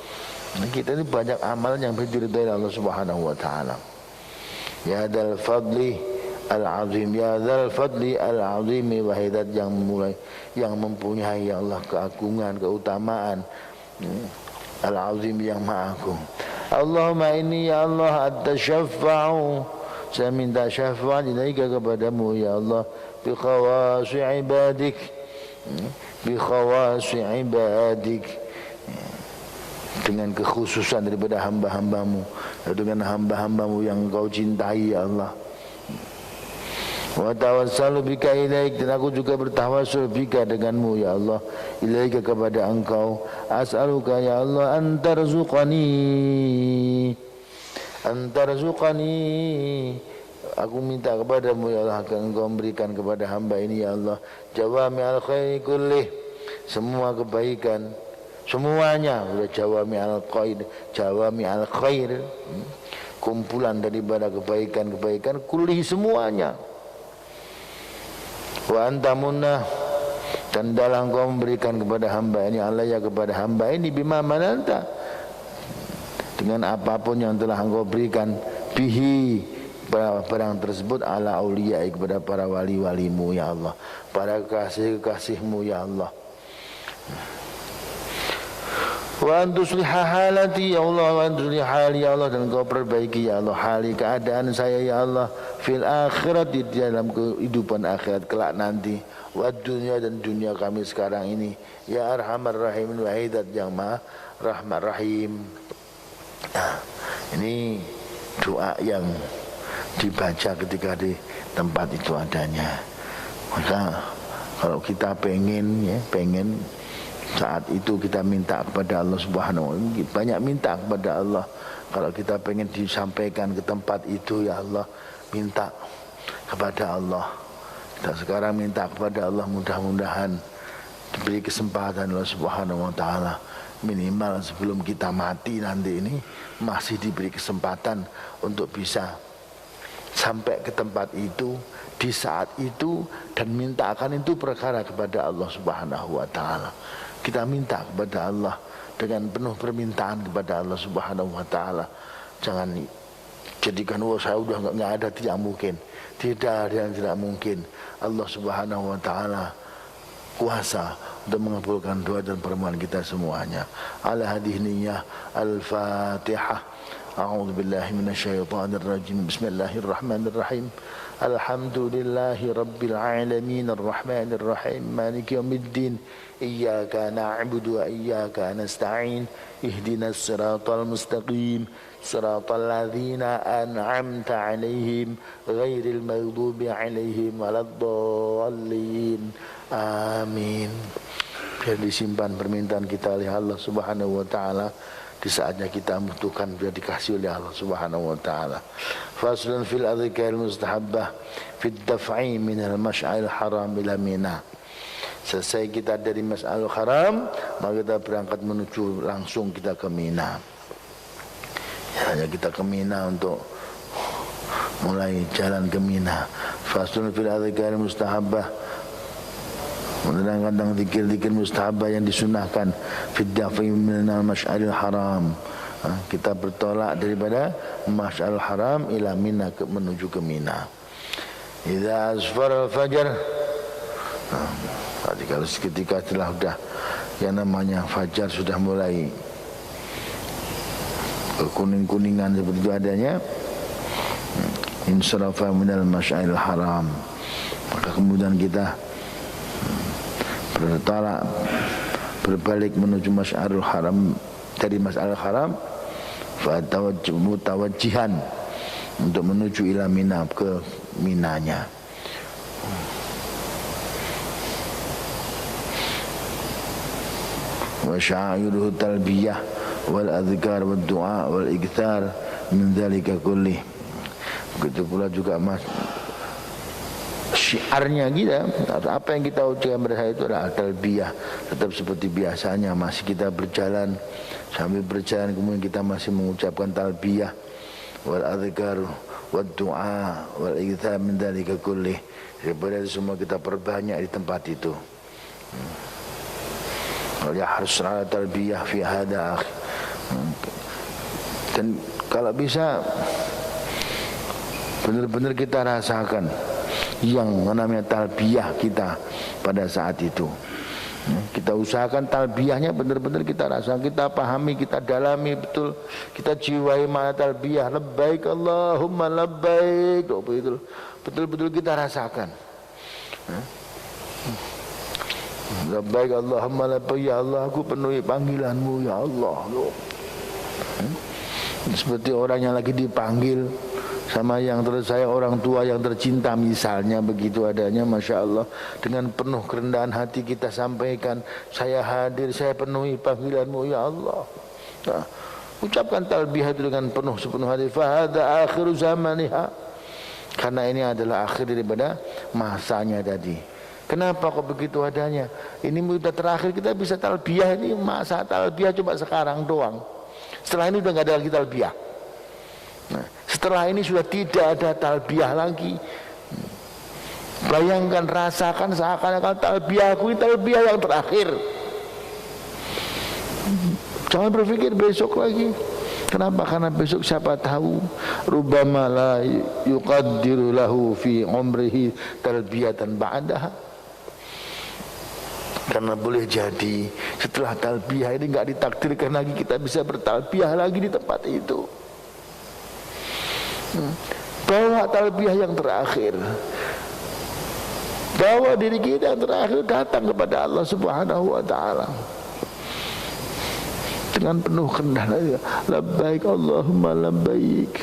Kita ini banyak amal yang diridhai Allah Subhanahu wa taala. Ya dzal fadli al-azim, ya dzal fadli al-azim, wahidat yang mempunyai ya Allah keagungan, keutamaan, al-azim yang maha agung. Allahumma inni ya Allah atasyaffa'u, saya minta syafaat ilaika kepadamu ya Allah, bi khawasi ibadik, bi khawasi ibadik, dengan kekhususan daripada hamba-hambamu, dengan hamba-hambamu yang engkau cintai ya Allah. Wa tawassalu bika ilaik, dan aku juga bertawassul bika denganmu ya Allah, ilaika kepada engkau. As'aluka ya Allah antarzuqani, aku minta kepadamu ya Allah agar engkau memberikan kepada hamba ini ya Allah jawami al-khairi kullih, semua kebaikan semuanya, jawami al-khair, kumpulan daripada kebaikan-kebaikan, kulih semuanya. Wa anta munnah, dan dalam engkau memberikan kepada hamba ini Allah ya kepada hamba ini bima mananta, dengan apapun yang telah engkau berikan, bihi barang tersebut, ala auliyai, kepada para wali-walimu ya Allah, para kekasih-kekasihmu ya Allah. Wa antusliha halati ya Allah, wa antusliha hali ya Allah, dan engkau perbaiki ya Allah hali, keadaan saya ya Allah, fil akhirat, di dalam kehidupan akhirat kelak nanti, wa dunia, dan dunia kami sekarang ini, ya arhamar rahimin, wahidat yang maha rahmat rahim. Nah, ini doa yang dibaca ketika di tempat itu adanya. Maka kalau kita pengen saat itu kita minta kepada Allah Subhanahu wa taala, banyak minta kepada Allah. Kalau kita pengen disampaikan ke tempat itu ya Allah, minta kepada Allah. Kita sekarang minta kepada Allah, mudah-mudahan diberi kesempatan Allah Subhanahu wa taala, minimal sebelum kita mati nanti ini masih diberi kesempatan untuk bisa sampai ke tempat itu di saat itu, dan mintakan itu perkara kepada Allah Subhanahu wa taala. Kita minta kepada Allah dengan penuh permintaan kepada Allah Subhanahu wa taala. Jangan jadikan saya udah enggak ada, tidak mungkin. Tidak ada yang tidak mungkin. Allah Subhanahu wa taala kuasa untuk mengabulkan doa dan permohonan kita semuanya. Ala hadhihi niyyah, al-Fatihah. A'udzu billahi minasyaitonir rajim. Bismillahirrahmanirrahim. Alhamdulillahi rabbil alamin, arrahmanir rahim, maliki yaumiddin. Iyyaka na'budu wa iyyaka nasta'in. Ihdinas siratal mustaqim, siratal ladzina an'amta 'alaihim ghairil maghdubi 'alaihim waladdallin. Amin. Biar disimpan permintaan kita oleh Allah Subhanahu wa taala di saatnya kita membutuhkan sudah dikasih oleh Allah Subhanahu wa taala. Faslun fil adhkar mustahabbah fi daf'i min al-mash'aril haram ila Mina. Selesai kita dari Mash'aril Haram, maka kita berangkat menuju langsung kita ke Mina. Ya, hanya kita ke Mina untuk mulai jalan ke Mina. Faslun fil adhkar mustahabbah, menerangkan tentang zikir-zikir mustahabah yang disunahkan fi daf'i min al-mash'aril haram. Kita bertolak daripada Mash'aril Haram ila Mina, menuju ke Mina. Idza asfara al-fajr, kalau seketika setelah sudah yang namanya fajar sudah mulai kuning-kuningan seperti itu adanya, insarafa minal masy'aril haram, maka kemudian kita bertolak berbalik menuju Masy'aril Haram. Dari Masy'aril Haram mutawajjihan untuk menuju ila Mina, ke Minanya. Wa syairuhu talbiyah wal adhkar wad du'a wal ikthar min dzalika kulli. Begitu pula juga syiarnya kita, apa yang kita ucapkan pada hari itu adalah talbiyah, tetap seperti biasanya masih kita berjalan, sambil berjalan kemudian kita masih mengucapkan talbiyah wal adhkar wad du'a wal ikthar min dzalika kulli. Daripada itu semua kita perbanyak di tempat itu. Ya harus ala talbiyah fi hada akhi. Dan kalau bisa benar-benar kita rasakan yang namanya talbiyah kita pada saat itu. Kita usahakan talbiyahnya benar-benar kita rasakan, kita pahami, kita dalami betul, kita jiwai mana talbiyah, labbaik Allahumma labbaik, betul-betul kita rasakan. Labbaik Allahumma labbaik, ya Allah aku penuhi panggilanmu ya Allah. Seperti orang yang lagi dipanggil sama yang saya orang tua yang tercinta misalnya, begitu adanya, Masya Allah, dengan penuh kerendahan hati kita sampaikan, saya hadir, saya penuhi panggilanmu ya Allah. Nah, ucapkan talbiyah itu dengan penuh sepenuh hati. Fahada akhiru zamaniha, karena ini adalah akhir daripada masanya tadi. Kenapa kok begitu adanya? Ini mudah terakhir kita bisa talbiyah, ini masa talbiyah cuma sekarang doang. Setelah ini sudah nggak ada lagi talbiyah. Nah, setelah ini sudah tidak ada talbiyah lagi. Bayangkan, rasakan seakan-akan talbiyahku ini talbiyah yang terakhir. Jangan berpikir besok lagi. Kenapa? Karena besok siapa tahu rubbama la yuqaddiru lahu fi umrihi talbiyatan ba'daha. Karena boleh jadi setelah talbiyah ini enggak ditakdirkan lagi kita bisa bertalbiyah lagi di tempat itu. Bawa talbiyah yang terakhir, bawa diri kita yang terakhir datang kepada Allah Subhanahu wa ta'ala dengan penuh kerendahan. Labbaik Allahumma labbaik,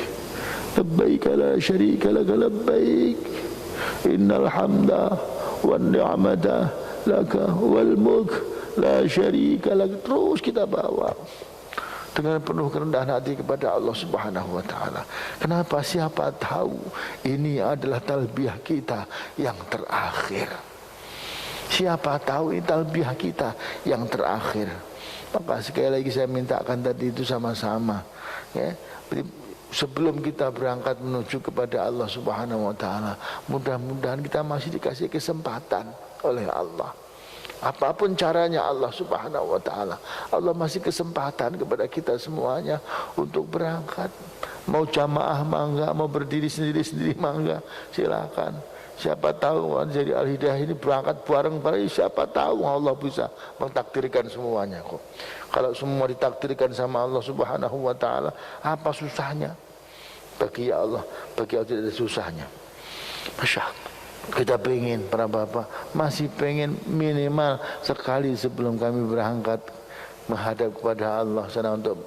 labbaik la syarika laka labbaik, innal hamda wan ni'mata laka wal mulk la syarika lak. Terus kita bawa dengan penuh kerendahan hati kepada Allah Subhanahu wa ta'ala. Kenapa? Siapa tahu ini adalah talbiyah kita yang terakhir. Siapa tahu ini talbiyah kita yang terakhir. Maka sekali lagi saya mintakan tadi itu sama-sama, ya, sebelum kita berangkat menuju kepada Allah Subhanahu wa ta'ala, mudah-mudahan kita masih dikasih kesempatan oleh Allah. Apapun caranya Allah Subhanahu wa ta'ala, Allah masih kesempatan kepada kita semuanya untuk berangkat. Mau jamaah mangga, mau berdiri sendiri-sendiri mangga, silakan. Siapa tahu jadi Al-Hidayah ini berangkat bareng-bareng, siapa tahu Allah bisa mentakdirkan semuanya kok. Kalau semua ditakdirkan sama Allah Subhanahu wa ta'ala, apa susahnya? Bagi Allah, bagi Allah tidak ada susahnya. Masya Allah. Kita pengen, para bapak masih pengen minimal sekali sebelum kami berangkat menghadap kepada Allah sana untuk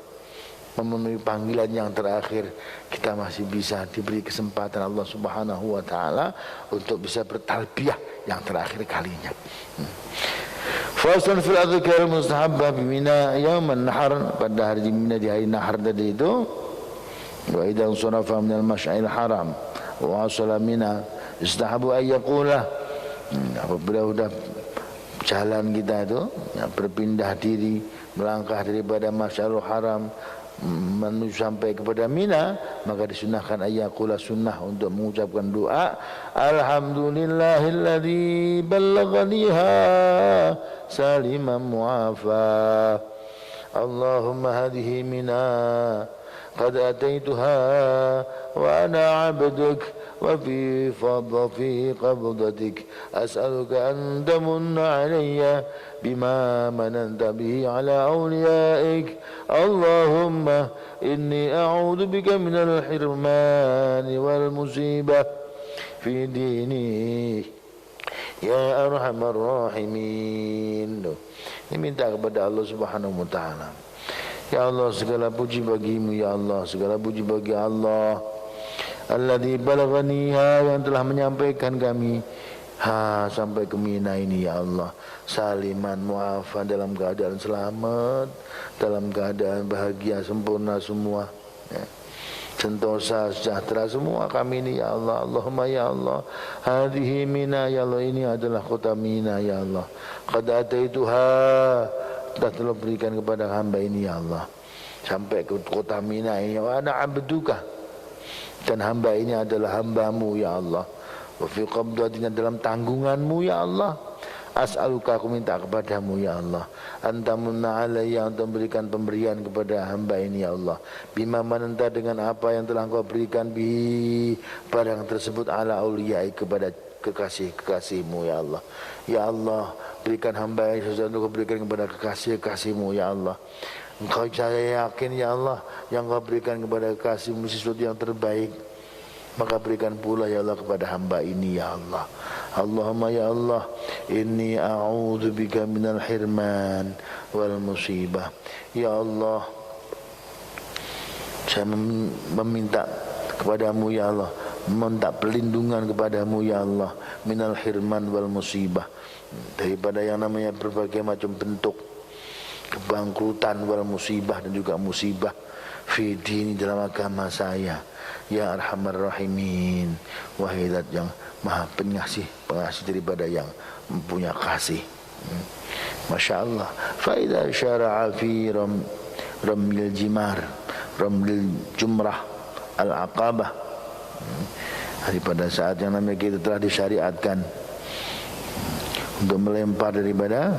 memenuhi panggilan yang terakhir, kita masih bisa diberi kesempatan Allah Subhanahu wa ta'ala untuk bisa bertalbiyah yang terakhir kalinya. Faslun fil adhkar mustahabbah bi Mina yauman nahar, pada hari Mina di hari nahar tadi itu. Wa idza sarafa min al-masy'aril haram wa wasala Mina istahabu ay yaqula, apabila sudah jalan kita itu berpindah diri, melangkah daripada Masy'arul Haram menuju sampai kepada Mina, maka disunahkan ayyaqula, sunnah untuk mengucapkan doa alhamdulillahilladzi ballaghaniha saliman mu'afa Allahumma hadhihi Mina qad ataituha wa ana 'abduk wa fi qabdatik as'aluka an tamunna 'alayya bima mananta bihi 'ala awliyaik Allahumma inni a'udzu bika minal hirmani wal musibah fi dini ya arhamar rahimin. Ini minta kepada Allah Subhanahu wa taala. Ya Allah, segala puji bagimu ya Allah, segala puji bagi Allah alladzi balaghaniha, yang telah menyampaikan kami sampai ke Mina ini ya Allah, saliman mu'afan, dalam keadaan selamat, dalam keadaan bahagia sempurna semua ya. Sentosa sejahtera semua kami ini ya Allah. Allahumma ya Allah hadhihi Mina, ya Allah ini adalah kota Mina ya Allah, qad ataituha, telah berikan kepada hamba ini ya Allah, sampai ke kota Mina ini, wa ana abduka, dan hamba ini adalah hambamu ya Allah, wa fi qabdatina, dalam tanggunganmu ya Allah, as'aluka, aku minta kepadamu ya Allah, antamunna alayya, untuk memberikan pemberian kepada hamba ini ya Allah, bima mananta, dengan apa yang telah engkau berikan bi barang tersebut, ala auliyai, kepada kekasih-kekasihmu ya Allah. Ya Allah, berikan hamba ini sesuatu yang kau berikan kepada kekasih-kekasihmu ya Allah. Engkau, saya yakin ya Allah, yang kau berikan kepada kekasihmu sesuatu yang terbaik, maka berikan pula ya Allah kepada hamba ini ya Allah. Allahumma ya Allah inni a'udzu bika minal hirman wal musibah. Ya Allah, saya meminta kepadamu ya Allah, meminta perlindungan kepadamu ya Allah, minal hirman wal musibah, daripada yang namanya berbagai macam bentuk kebangkrutan, wal musibah, dan juga musibah fi dini, dalam agama saya ya arhamar rahimin, wahai zat yang maha pengasih daripada yang mempunyai kasih. Masya Allah. Fa idza syara'a fi ramil jimar, ramil jumrah al-aqabah, pada saat yang namanya kita telah disyariatkan untuk melempar daripada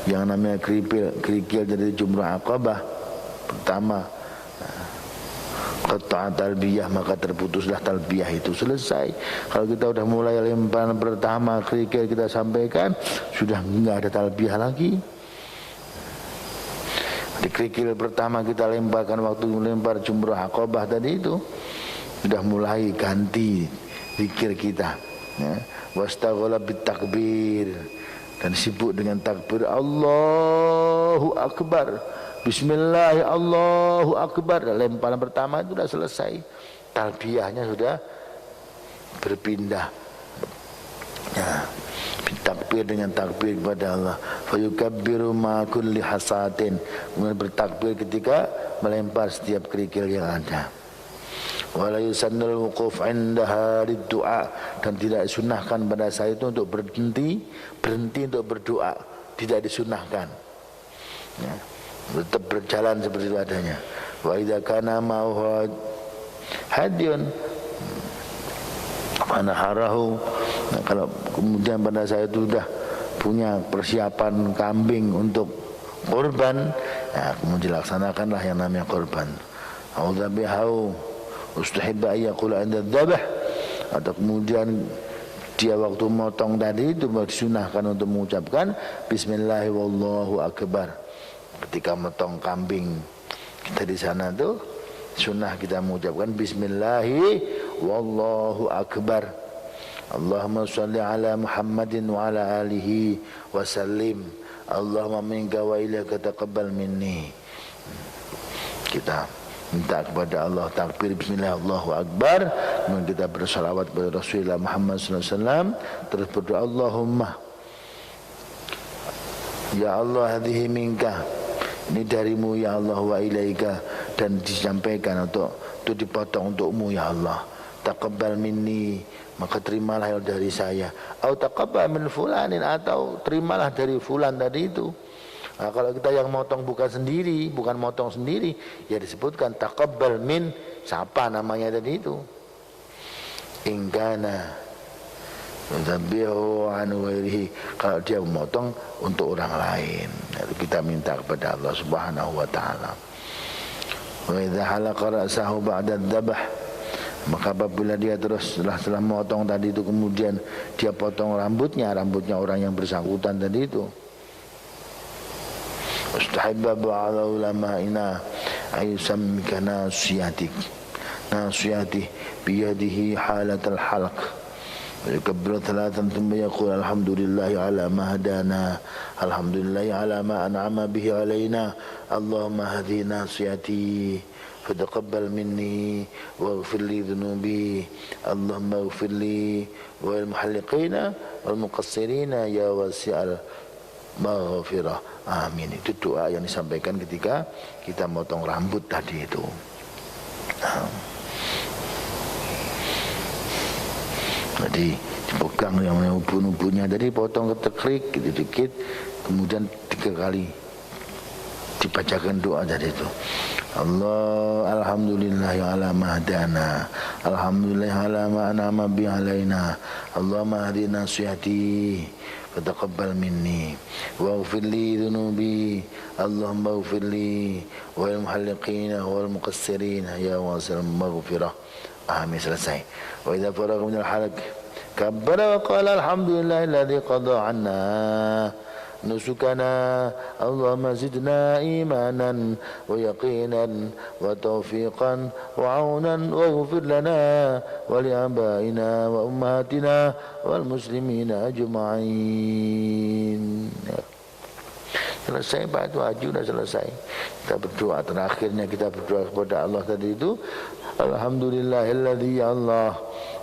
yang namanya kerikil dari jumrah aqabah pertama, qata'a talbiyah, maka terputuslah talbiyah itu, selesai. Kalau kita sudah mulai lemparan pertama kerikil kita sampaikan, sudah enggak ada talbiyah lagi. Di kerikil pertama kita lemparkan waktu melempar jumrah aqabah tadi itu, sudah mulai ganti zikir kita ya. Wastaghala bitakbir, dan sibuk dengan takbir Allahu Akbar, Bismillah, Allahu Akbar. Lemparan pertama itu sudah selesai, talbiyahnya sudah berpindah ya, takbir dengan takbir kepada Allah. Fayukabbiru ma kulli hasatin, kemudian bertakbir ketika melempar setiap kerikil yang ada. Wala yusannul wuquf 'indaha lid-du'a, dan tidak disunahkan pada saat itu untuk berhenti untuk berdoa, tidak disunahkan ya, tetap berjalan seperti itu adanya. Wa idza kana ma'hu hadyun fanaharahu, nah, kalau kemudian pada saat itu sudah punya persiapan kambing untuk korban, nah, kemudian dilaksanakanlah yang namanya korban. Audzabihu ustahibba ayyaqula 'inda dzabh, atau kemudian dia waktu motong tadi itu disunahkan untuk mengucapkan bismillah wallahu akbar. Ketika motong kambing kita di sana tuh sunnah kita mengucapkan bismillah wallahu akbar. Allahumma shalli ala Muhammadin wa ala alihi wa sallim. Allahumma minka wa ilaika taqabbal minni. Kita minta kepada Allah takbir bismillah Allahu akbar, kemudian kita bersalawat kepada Rasulullah Muhammad sallallahu alaihi wasallam, terus berdoa Allahumma Ya Allah, hadhihi minka, ini darimu ya Allah, wa ilaika, dan disampaikan untuk dipotong untukmu ya Allah. Taqabbal minni, maka terimalah dari saya. Atau taqabbal min fulanin, atau terimalah dari fulan tadi itu. Nah, kalau kita yang motong bukan motong sendiri, ya disebutkan taqabbal min, siapa namanya tadi itu. Ingkana tabihu an ghairihi, kalau dia memotong untuk orang lain, lalu kita minta kepada Allah Subhanahu wa taala. Wa idza halaqa ra'sahu ba'da dzabh, maka apabila dia terus setelah memotong tadi itu, kemudian dia potong rambutnya orang yang bersangkutan tadi itu. Ustahibba ba'da ulama'ina ayusammika nasiyati biyadihi halatal halq, يكبر ثلاثا ثم يقول الحمد لله على ما هدانا، الحمد لله على ما أنعم به علينا، اللهم هذه ناصيتي فتقبل مني واغفر لي ذنوبي، اللهم اغفر لي والمحلقين والمقصرين يا واسع المغفرة. Amin. Itu doa yang disampaikan ketika kita motong rambut tadi itu. Jadi dipegang yang ubun-ubunnya, jadi potong ketekrik dikit, kemudian 3 kali dibacakan doa tadi itu. Allah, alhamdulillah ala ma hadana, alhamdulillah ala ma an'ama bi alaina, Allahumma hadina nasihati fataqabbal minni waghfir li dhunubi, Allahumma ighfir li wal muhalliqina wal muqassirina ya wasi'al maghfirah. Amin. Selesai. Wa idza faragha min al-halq kabbara wa qala alhamdulillahilladzi qada 'anna nusukana, Allahumma zidna imanan wa yaqinan wa tawfiqan wa 'aunan wa ighfir lana wa li abaina wa ummahatina wal muslimina ajma'in. Selesai Pak, itu haji sudah selesai. Kita berdoa, terakhirnya kita berdoa kepada Allah tadi itu, alhamdulillahilladzi ya Allah,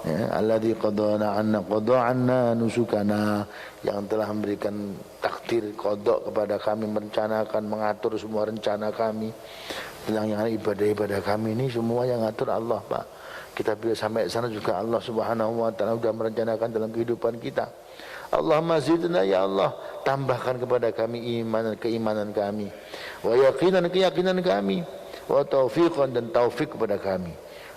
ya, alladzi qadana 'anna nusukana, yang telah memberikan takdir qada kepada kami, merencanakan, mengatur semua rencana kami tentang yang ibadah-ibadah kami ini, semua yang ngatur Allah Pak. Kita bila sampai sana juga Allah Subhanahu wa taala sudah merencanakan dalam kehidupan kita. Allahumma zidna ya Allah, tambahkan kepada kami keimanan kami, wa keyakinan kami, wa taufiqan, dan taufik kepada kami,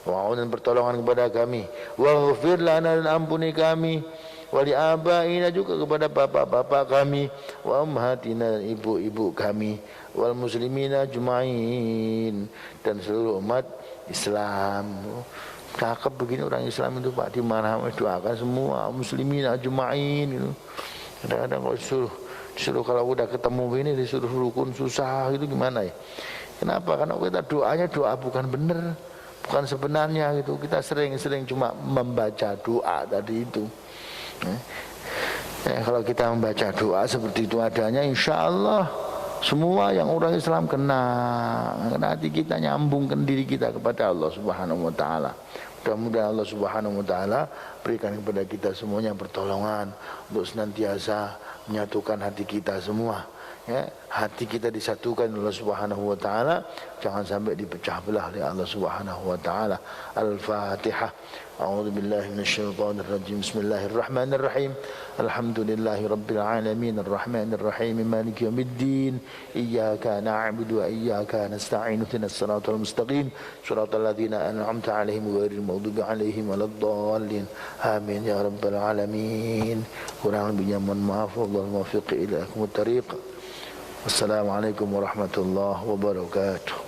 wa aunan, pertolongan kepada kami, wa ghfir lana, dan ampuni kami, wa li abaina, juga kepada bapak-bapak kami, wa ummahatina, dan ibu-ibu kami, wal muslimina ajma'in, dan seluruh umat Islam. Cakep begini orang Islam itu Pak, di mana doakan semua muslimin ajma'in gitu. Kadang-kadang kalau disuruh kalau udah ketemu ini disuruh rukun susah gitu, gimana ya? Kenapa? Karena kita doanya doa bukan benar, bukan sebenarnya gitu. Kita sering-sering cuma membaca doa tadi itu. Kalau kita membaca doa seperti itu adanya, insya Allah semua yang orang Islam kena hati kita, nyambungkan diri kita kepada Allah Subhanahu wa taala. Mudah-mudahan Allah Subhanahu wa taala berikan kepada kita semuanya pertolongan untuk senantiasa menyatukan hati kita semua. Ya, hati kita disatukan oleh Allah Subhanahu wa taala, jangan sampai dipecah belah oleh Allah Subhanahu wa taala. Al-Fatihah. A'udzu billahi minasyaitonir rajim. Bismillahirrahmanirrahim. Alhamdulillahi rabbil alamin, arrahmanir rahim, maliki yaumiddin. Iyyaka na'budu wa iyyaka nasta'in. Ihdinas siratal mustaqim, siratal ladzina an'amta 'alaihim ghairil maghdubi 'alaihim waladdallin. Amin ya rabbal alamin. Kurang lebihnya mohon maaf. Wallahul muwaffiq ila aqwamit thariq. Wassalamualaikum warahmatullahi wabarakatuh.